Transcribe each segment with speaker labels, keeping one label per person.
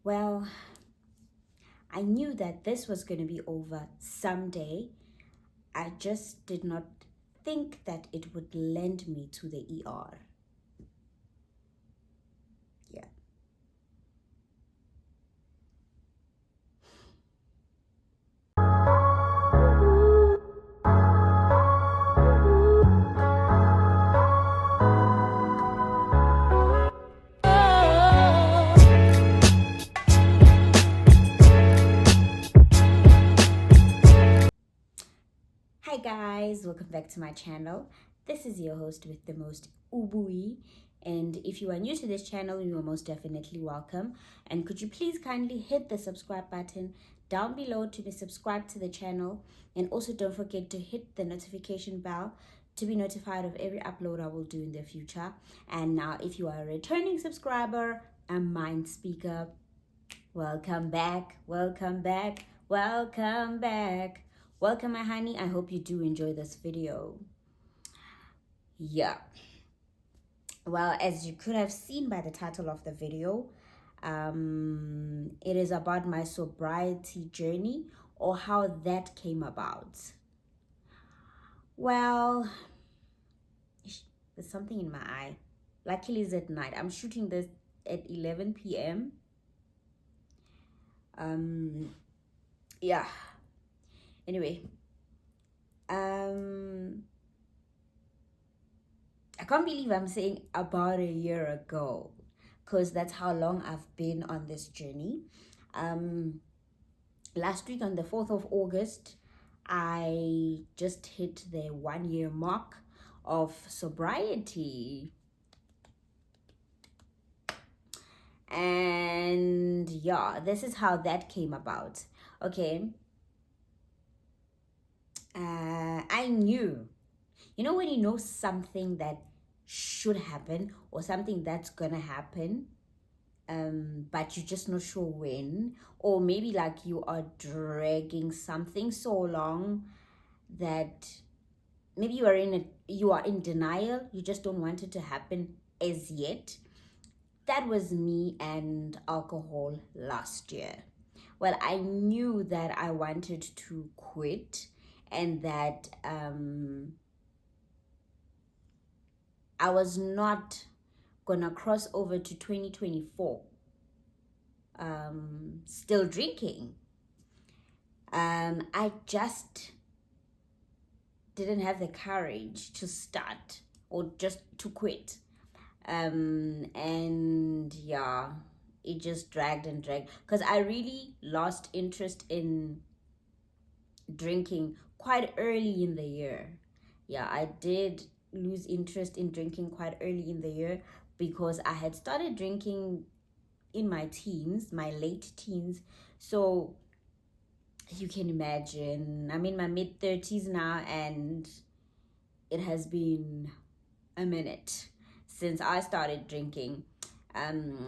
Speaker 1: Well, I knew that this was going to be over someday. I just did not think that it would land me to the ER. Yeah. Hi guys, welcome back to my channel. This is your host with the most, Ubui. And if you are new to this channel, you are most definitely welcome. And could you please kindly hit the subscribe button down below to be subscribed to the channel. And also don't forget to hit the notification bell to be notified of every upload I will do in the future. And now if you are a returning subscriber, a mind speaker, welcome back, welcome back, welcome back. Welcome, my honey. I hope you do enjoy this video. Yeah. Well, as you could have seen by the title of the video, it is about my sobriety journey or how that came about. Well, there's something in my eye. Luckily, it's at night. I'm shooting this at 11 p.m. Yeah. Anyway, I can't believe I'm saying about a year ago, because that's how long I've been on this journey. Last week on the 4th of August, I just hit the 1 year mark of sobriety. And yeah, this is how that came about. Okay. I knew, when you know something that should happen or something that's gonna happen, but you're just not sure when, or maybe like you are dragging something so long that maybe you are in denial, you just don't want it to happen as yet. That was me and alcohol last year. Well, I knew that I wanted to quit and that I was not gonna cross over to 2024 still drinking. I just didn't have the courage to start or just to quit. And yeah, it just dragged and dragged because I really lost interest in drinking quite early in the year. Yeah, I did lose interest in drinking quite early in the year because I had started drinking in my teens, my late teens. So you can imagine, I'm in my mid 30s now, and it has been a minute since I started drinking.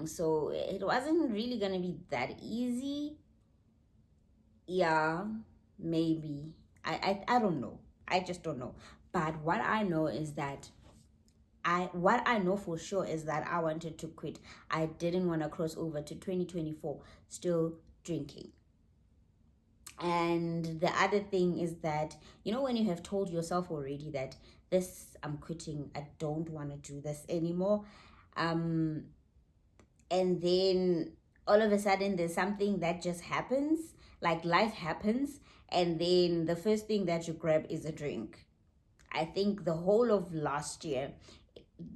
Speaker 1: So it wasn't really gonna be that easy. Yeah, maybe. I don't know. I just don't know. But what I know is that what I know for sure is that I wanted to quit. I didn't want to cross over to 2024 still drinking. And the other thing is that, when you have told yourself already that I'm quitting, I don't want to do this anymore. And then all of a sudden there's something that just happens, like life happens, and then the first thing that you grab is a drink. I think the whole of last year,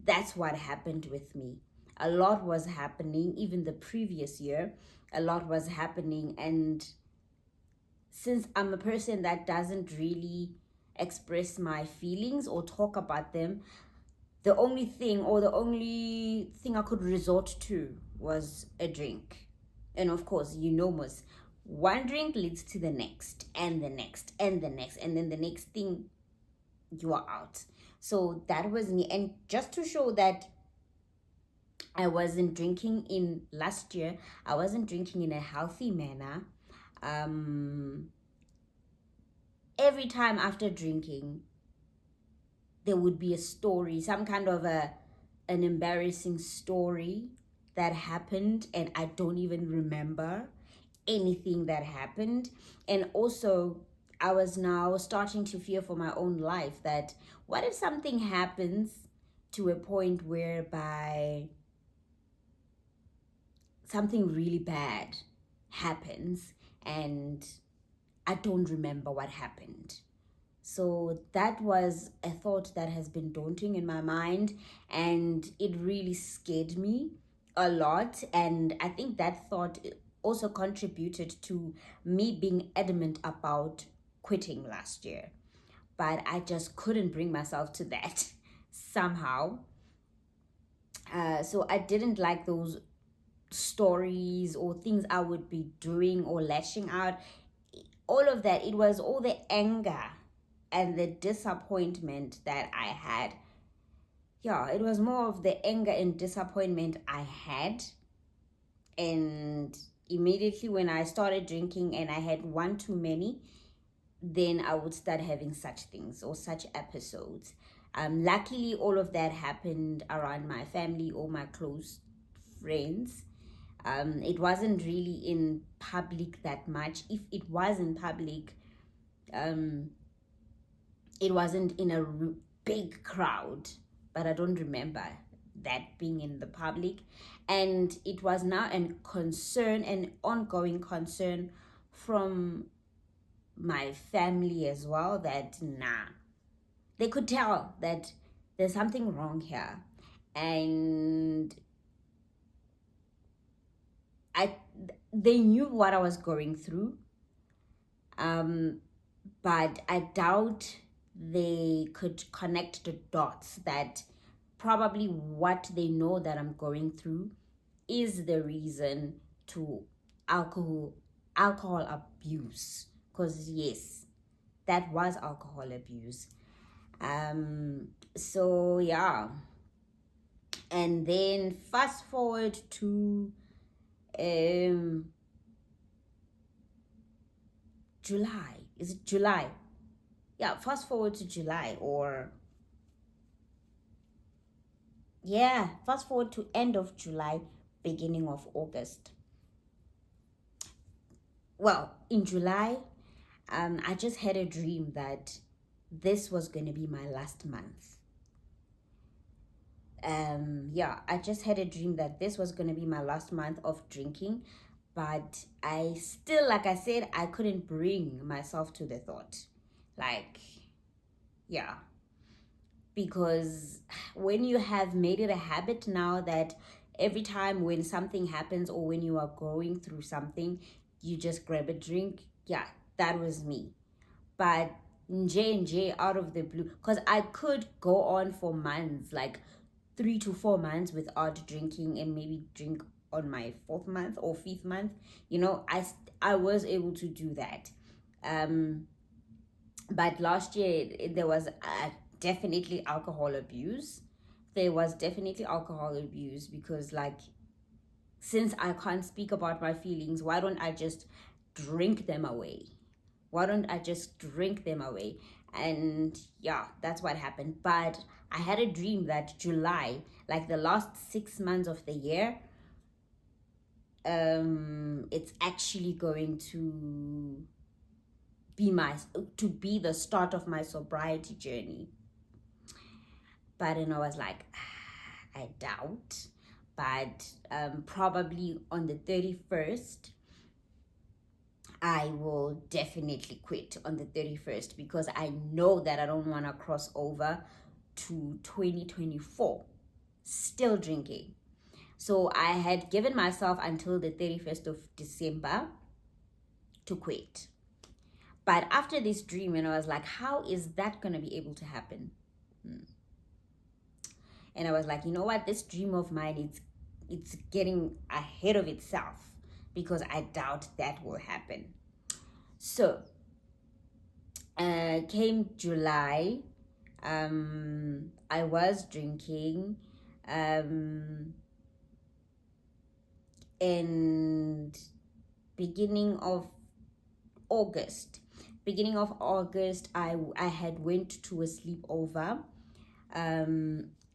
Speaker 1: that's what happened with me. A lot was happening, even the previous year, a lot was happening. And since I'm a person that doesn't really express my feelings or talk about them, the only thing I could resort to was a drink. And of course, most one drink leads to the next and the next and the next, and then the next thing, you are out. So that was me. And just to show that I wasn't drinking in last year, I wasn't drinking in a healthy manner. Every time after drinking, there would be a story, some kind of an embarrassing story that happened and I don't even remember anything that happened. And also, I was now starting to fear for my own life that what if something happens to a point whereby something really bad happens and I don't remember what happened. So that was a thought that has been daunting in my mind, and it really scared me a lot. And I think that thought also contributed to me being adamant about quitting last year. But I just couldn't bring myself to that somehow. So I didn't like those stories or things I would be doing or lashing out. All of that, it was all the anger and the disappointment that I had. Yeah, it was more of the anger and disappointment I had. And immediately when I started drinking and I had one too many, then I would start having such things or such episodes. Luckily, all of that happened around my family or my close friends. It wasn't really in public that much. If it was in public, it wasn't in a big crowd, but I don't remember that being in the public. And it was now a concern, an ongoing concern from my family as well, that they could tell that there's something wrong here. And they knew what I was going through, but I doubt they could connect the dots that probably what they know that I'm going through is the reason to alcohol abuse. Because yes, that was alcohol abuse. So yeah, and then fast forward to July. Is it July? Yeah, fast forward to July, or yeah, fast forward to end of July, beginning of August. Well, in July, I just had a dream that this was going to be my last month. Yeah, I just had a dream that this was going to be my last month of drinking, but I still, like I said, I couldn't bring myself to the thought. Like, yeah, because when you have made it a habit now that every time when something happens or when you are going through something, you just grab a drink. Yeah, that was me. But J out of the blue, because I could go on for months, like 3 to 4 months without drinking, and maybe drink on my 4th month or 5th month. I was able to do that. But last year there was definitely alcohol abuse. There was definitely alcohol abuse because, like, since I can't speak about my feelings, why don't I just drink them away? Why don't I just drink them away? And yeah, that's what happened. But I had a dream that July, like the last 6 months of the year, it's actually going to be the start of my sobriety journey. But I was like, I doubt. But probably on the 31st, I will definitely quit on the 31st, because I know that I don't want to cross over to 2024 still drinking. So I had given myself until the 31st of December to quit. But after this dream, I was like, how is that going to be able to happen? And I was like, you know what? This dream of mine, it's getting ahead of itself, because I doubt that will happen. So, came July, I was drinking, and beginning of August, I had went to a sleepover,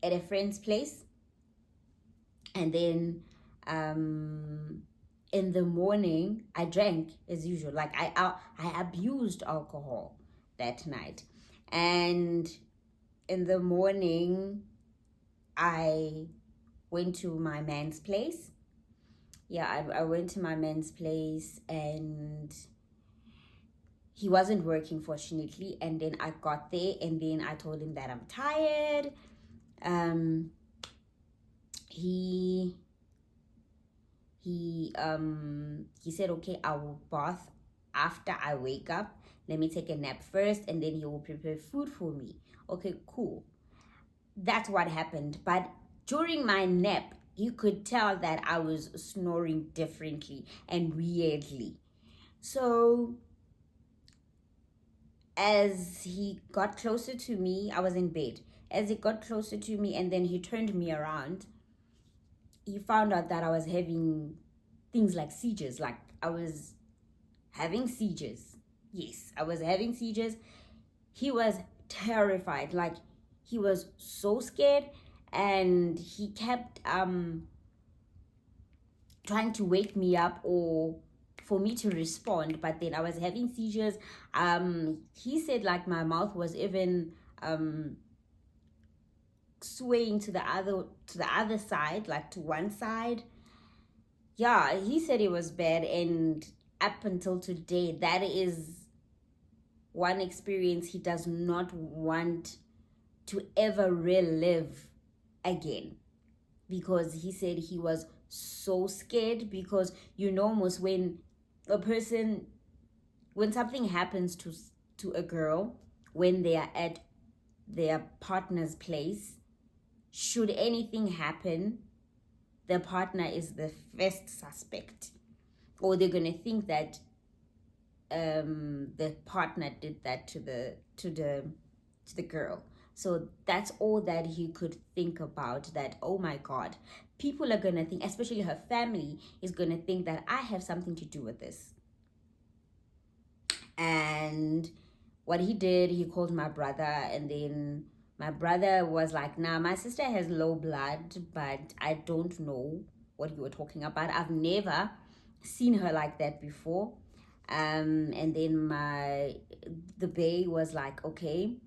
Speaker 1: at a friend's place, and then In the morning, I drank as usual. Like I abused alcohol that night. And in the morning, I went to my man's place. Yeah, I went to my man's place, and he wasn't working, fortunately. And then I got there, and then I told him that I'm tired. Um, he he said, okay, I will bath after I wake up. Let me take a nap first, and then he will prepare food for me. Okay, cool. That's what happened. But during my nap, you could tell that I was snoring differently and weirdly. So as he got closer to me, I was in bed. As he got closer to me and then he turned me around, he found out that I was having things like seizures. Like I was having seizures. Yes, I was having seizures. He was terrified. Like he was so scared, and he kept trying to wake me up or for me to respond, but then I was having seizures. He said like my mouth was even swaying to the other side, like to one side. Yeah, he said it was bad, and up until today, that is one experience he does not want to ever relive again, because he said he was so scared. Because almost when a person, when something happens to a girl when they are at their partner's place, should anything happen, the partner is the first suspect, or they're gonna think that the partner did that to the girl. So that's all that he could think about, that oh my god, people are gonna think, especially her family is gonna think that I have something to do with this. And what he did, he called my brother, and then my brother was like, nah, my sister has low blood, but I don't know what you were talking about. I've never seen her like that before. And then the bae was like, okay,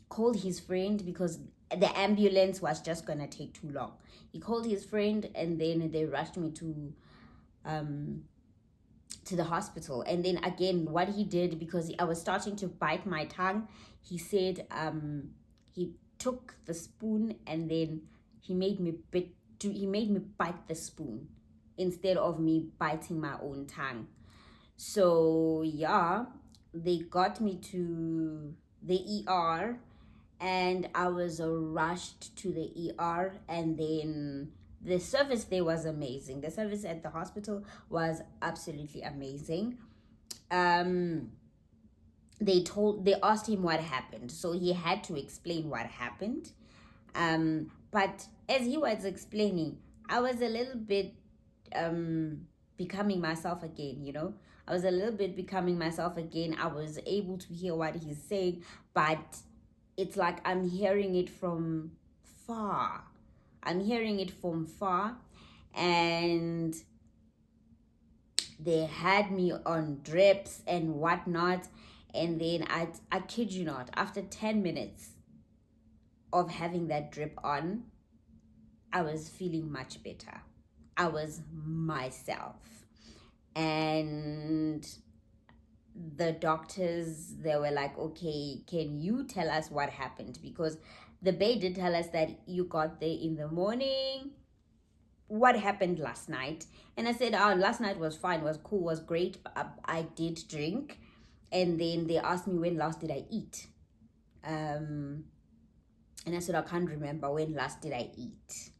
Speaker 1: called his friend, because the ambulance was just gonna take too long. He called his friend, and then they rushed me to the hospital. And then again, what he did, because I was starting to bite my tongue, he said he took the spoon, and then he made me bite the spoon instead of me biting my own tongue. So yeah, they got me to the ER, and I was rushed to the ER. And then the service there was amazing. The service at the hospital was absolutely amazing. They asked him what happened, so he had to explain what happened. But as he was explaining, I was a little bit becoming myself again, I was a little bit becoming myself again. I was able to hear what he's saying, but it's like I'm hearing it from far. And they had me on drips and whatnot. And then I kid you not, after 10 minutes of having that drip on, I was feeling much better. I was myself. And the doctors, they were like, okay, can you tell us what happened? Because the bae did tell us that you got there in the morning. What happened last night? And I said, oh, last night was fine, was cool, was great. I did drink. And then they asked me, when last did I eat? And I said, I can't remember when last did I eat.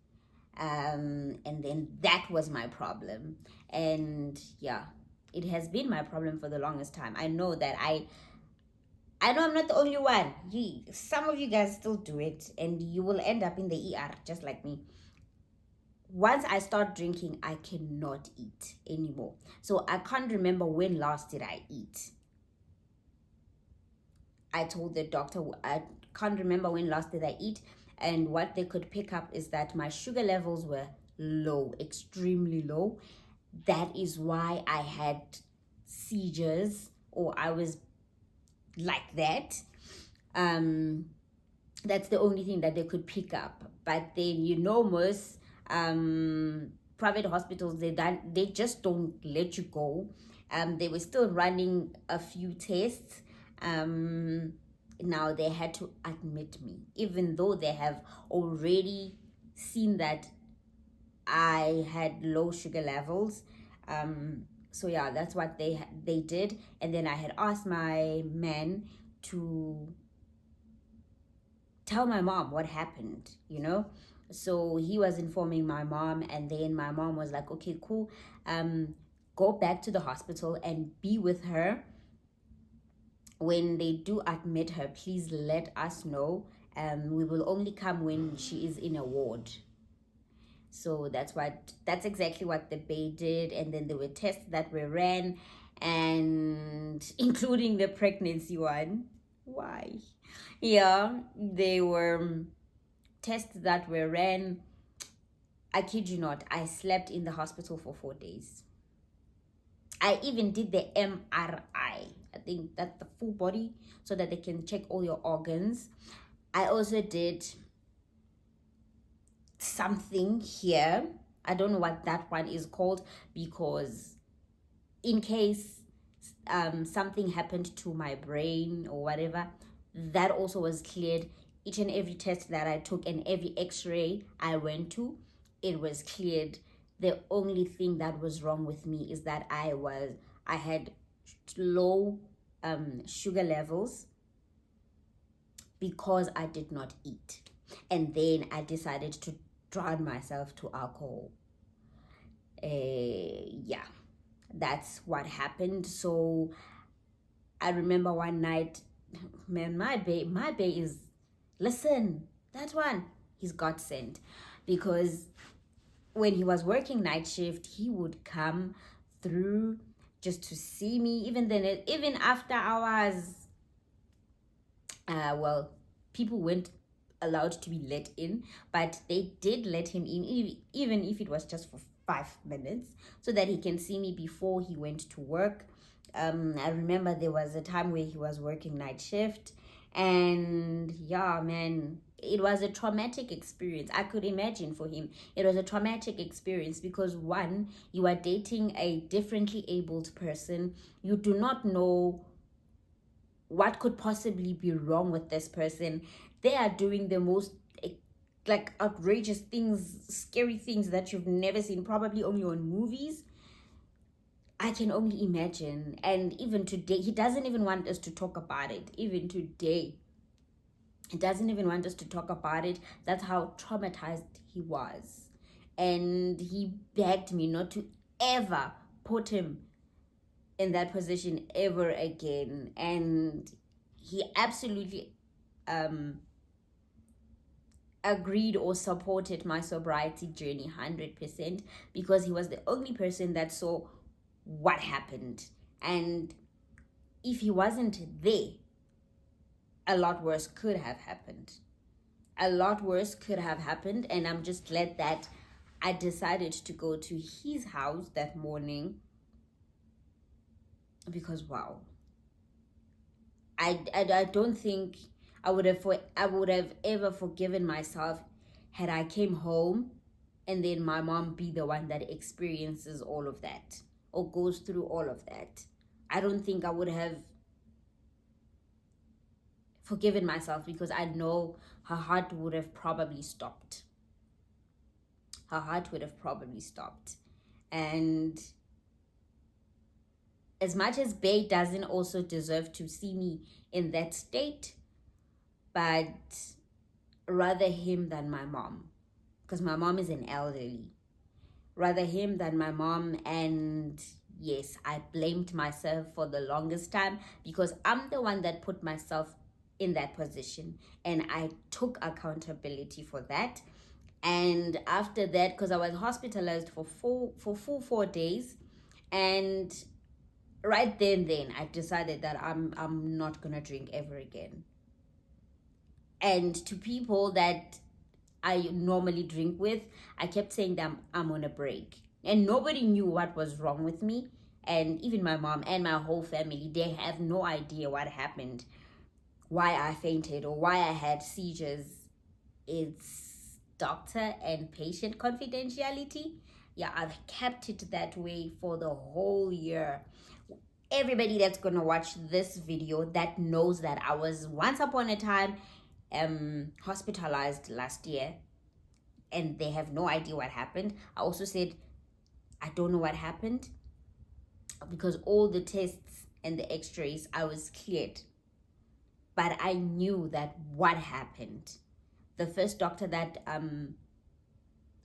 Speaker 1: And then that was my problem. And yeah, it has been my problem for the longest time. I know that I know I'm not the only one. Some of you guys still do it, and you will end up in the ER just like me. Once I start drinking, I cannot eat anymore. So I can't remember when last did I eat. I told the doctor I can't remember when last did I eat. And what they could pick up is that my sugar levels were low, extremely low. That is why I had seizures, or I was like that. That's the only thing that they could pick up. But then, most private hospitals, they just don't let you go. They were still running a few tests. Now they had to admit me, even though they have already seen that I had low sugar levels. So yeah, that's what they did. And then I had asked my man to tell my mom what happened. So he was informing my mom, and then my mom was like, okay, cool, go back to the hospital and be with her. When they do admit her, please let us know. We will only come when she is in a ward. So that's exactly what the bay did. And then there were tests that were ran, and including the pregnancy one. Why? Yeah, they were tests that were ran. I kid you not, I slept in the hospital for 4 days. I even did the MRI. I think that's the full body, so that they can check all your organs. I also did something here. I don't know what that one is called, because in case something happened to my brain or whatever, that also was cleared. Each and every test that I took and every x-ray I went to, it was cleared. The only thing that was wrong with me is that I had low sugar levels because I did not eat. And then I decided to drown myself to alcohol. Yeah, that's what happened. So I remember one night, man, my bae is, listen, that one, he's got sent. Because when he was working night shift, he would come through just to see me. Even then, even after hours, well, people weren't allowed to be let in, but they did let him in, even if it was just for 5 minutes, so that he can see me before he went to work. I remember there was a time where he was working night shift, and yeah, man, it was a traumatic experience. I could imagine for him, it was a traumatic experience because, one, you are dating a differently abled person. You do not know what could possibly be wrong with this person. They are doing the most like outrageous things, scary things that you've never seen, probably only on movies. I can only imagine. And even today, he doesn't even want us to talk about it. Even today, he doesn't even want us to talk about it. That's how traumatized he was. And he begged me not to ever put him in that position ever again. And he absolutely agreed or supported my sobriety journey 100%, because he was the only person that saw what happened. And if he wasn't there, a lot worse could have happened. A lot worse could have happened. And I'm just glad that I decided to go to his house that morning, because wow, I don't think I would have ever forgiven myself had I came home and then my mom be the one that experiences all of that or goes through all of that. I don't think I would have forgiven myself, because I know her heart would have probably stopped. Her heart would have probably stopped. And as much as Bay doesn't also deserve to see me in that state, but rather him than my mom, because my mom is an elderly. Rather him than my mom. And yes, I blamed myself for the longest time, because I'm the one that put myself in that position, and I took accountability for that. And after that, because I was hospitalized for full 4 days, and right then I decided that I'm not gonna drink ever again. And to people that I normally drink with, I kept saying that I'm on a break. And nobody knew what was wrong with me. And even my mom and my whole family, they have no idea what happened, why I fainted or why I had seizures. It's doctor and patient confidentiality. Yeah, I've kept it that way for the whole year. Everybody that's gonna watch this video that knows that I was once upon a time hospitalized last year, and they have no idea what happened. I also said I don't know what happened because all the tests and the x-rays, I was cleared. But I knew that what happened. The first doctor that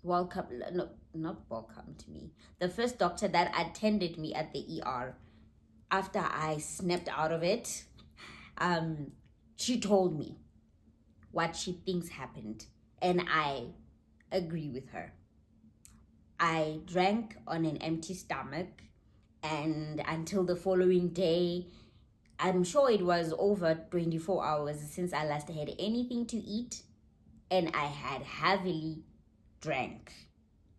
Speaker 1: welcome no not welcomed me. The first doctor that attended me at the ER after I snapped out of it, she told me what she thinks happened, and I agree with her. I drank on an empty stomach, and until the following day, I'm sure it was over 24 hours since I last had anything to eat, and I had heavily drank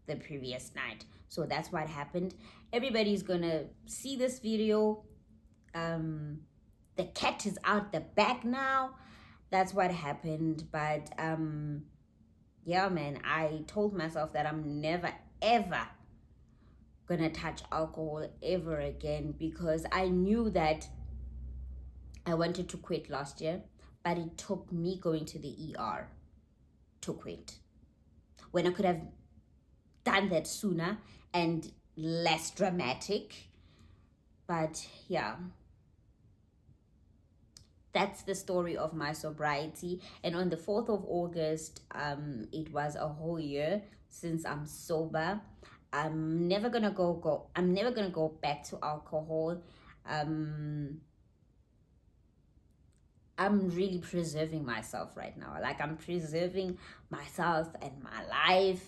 Speaker 1: the previous night. So that's what happened. Everybody's gonna see this video. The cat is out the back now. That's what happened. But yeah, man, I told myself that I'm never ever gonna touch alcohol ever again, because I knew that I wanted to quit last year, but it took me going to the ER to quit, when I could have done that sooner and less dramatic. But yeah, that's the story of my sobriety. And on the 4th of August, it was a whole year since I'm sober. I'm never gonna go back to alcohol. I'm really preserving myself right now. Like, I'm preserving myself and my life.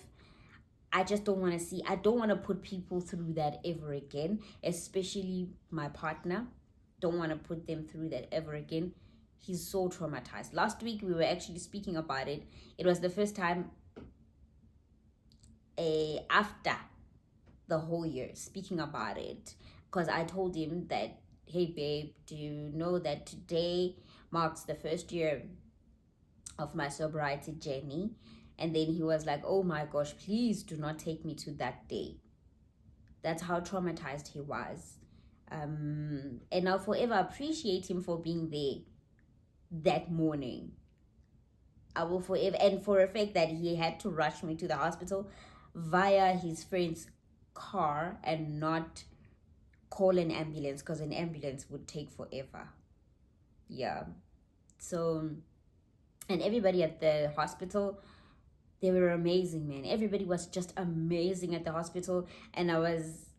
Speaker 1: I just don't want to put people through that ever again, especially my partner. Don't want to put them through that ever again. He's so traumatized. Last week, we were actually speaking about it. It was the first time after the whole year speaking about it, because I told him that, hey babe, do you know that today marks the first year of my sobriety journey? And then he was like, oh my gosh, please do not take me to that day. That's how traumatized he was. And I'll forever appreciate him for being there that morning. I will forever, and for a fact that he had to rush me to the hospital via his friend's car and not call an ambulance, because an ambulance would take forever. Yeah. So, and everybody at the hospital, they were amazing, man. Everybody was just amazing at the hospital, and I was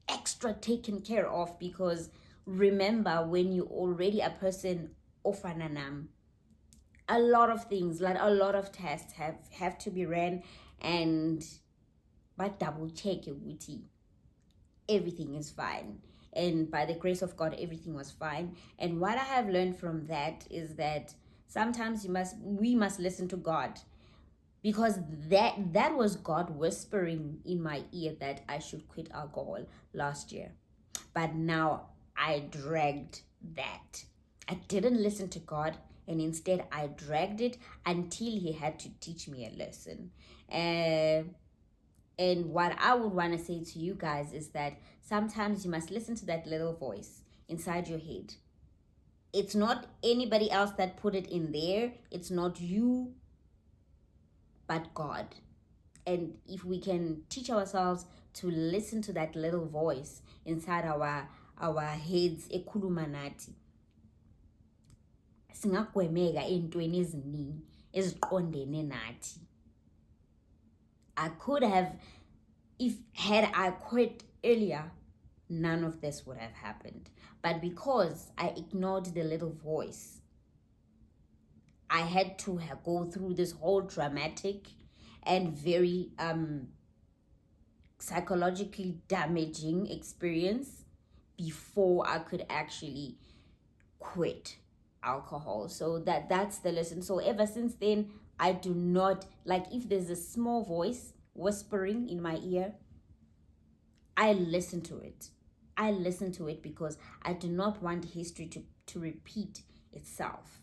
Speaker 1: extra taken care of, because remember, when you already a person ofananam, a lot of things, like a lot of tests have to be ran, and but double check it, everything is fine. And by the grace of God, everything was fine. And what I have learned from that is that sometimes we must listen to God, because that was God whispering in my ear that I should quit alcohol last year. But now I dragged that. I didn't listen to God, and instead I dragged it until he had to teach me a lesson. And what I would want to say to you guys is that sometimes you must listen to that little voice inside your head. It's not anybody else that put it in there. It's not you, but God. And if we can teach ourselves to listen to that little voice inside our heads, ekhuluma nathi, singagwemeka ey'ntweni eziningi eziqondene nathi. I could have, had I quit earlier, none of this would have happened. But because I ignored the little voice, I had to go through this whole dramatic and very psychologically damaging experience before I could actually quit alcohol. So that's the lesson. So ever since then, I do not, like, if there's a small voice whispering in my ear, I listen to it. I listen to it because I do not want history to repeat itself.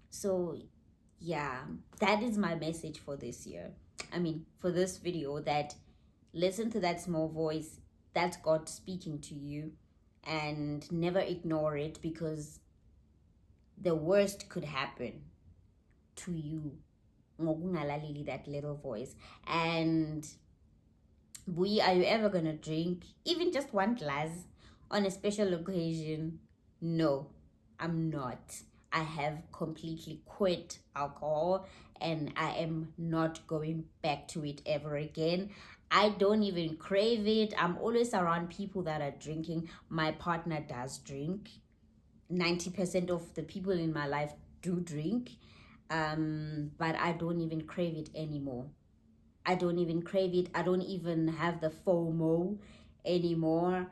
Speaker 1: So, yeah, that is my message for this year. I mean, for this video, that listen to that small voice. That's God speaking to you, and never ignore it, because the worst could happen to you ngokungalaleli that little voice. And are you ever gonna drink even just one glass on a special occasion? No, I'm not. I have completely quit alcohol, and I am not going back to it ever again. I don't even crave it. I'm always around people that are drinking. My partner does drink. 90% of the people in my life do drink, but I don't even crave it anymore. I don't even crave it. I don't even have the FOMO anymore,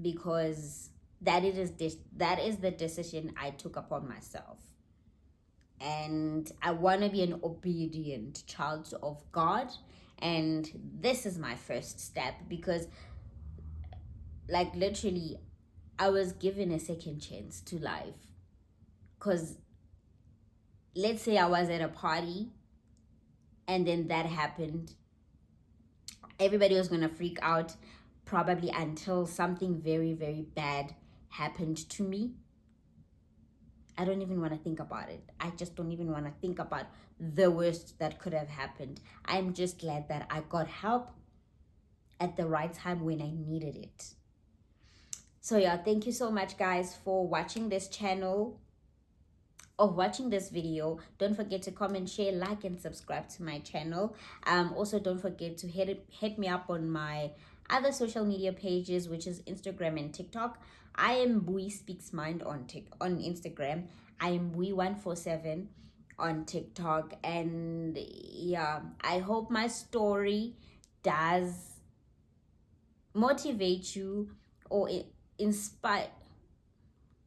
Speaker 1: because that is the decision I took upon myself. And I want to be an obedient child of God, and this is my first step, because, like, literally, I was given a second chance to life. Because let's say I was at a party and then that happened, everybody was gonna freak out, probably until something very, very bad happened to me. I don't even want to think about it. I just don't even want to think about the worst that could have happened. I'm just glad that I got help at the right time when I needed it. So yeah, thank you so much, guys, for watching this channel, or watching this video. Don't forget to comment, share, like, and subscribe to my channel. Also, don't forget to hit me up on my other social media pages, which is Instagram and TikTok. I am Bui Speaks Mind on Instagram. I am Bui147 on TikTok. And yeah, I hope my story does motivate you, or inspire.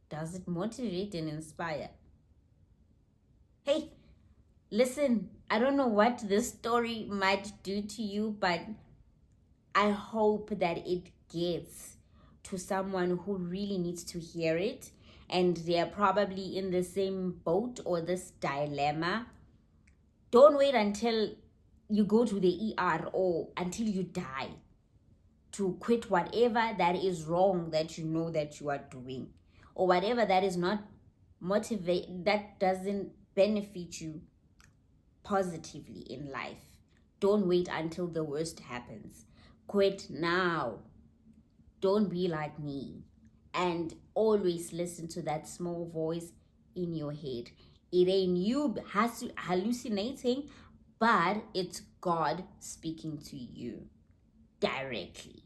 Speaker 1: Does it motivate and inspire? Hey, listen, I don't know what this story might do to you, but I hope that it gets to someone who really needs to hear it, and they're probably in the same boat or this dilemma. Don't wait until you go to the ER or until you die to quit whatever that is wrong that you know that you are doing, or whatever that is not that doesn't benefit you positively in life. Don't wait until the worst happens. Quit now. Don't be like me. And always listen to that small voice in your head. It ain't you hallucinating, but it's God speaking to you directly.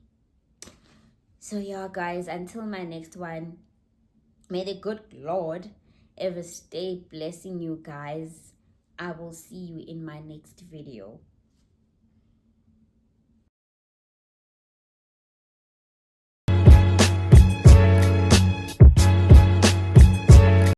Speaker 1: So yeah, guys, until my next one, may the good Lord ever stay blessing you guys. I will see you in my next video.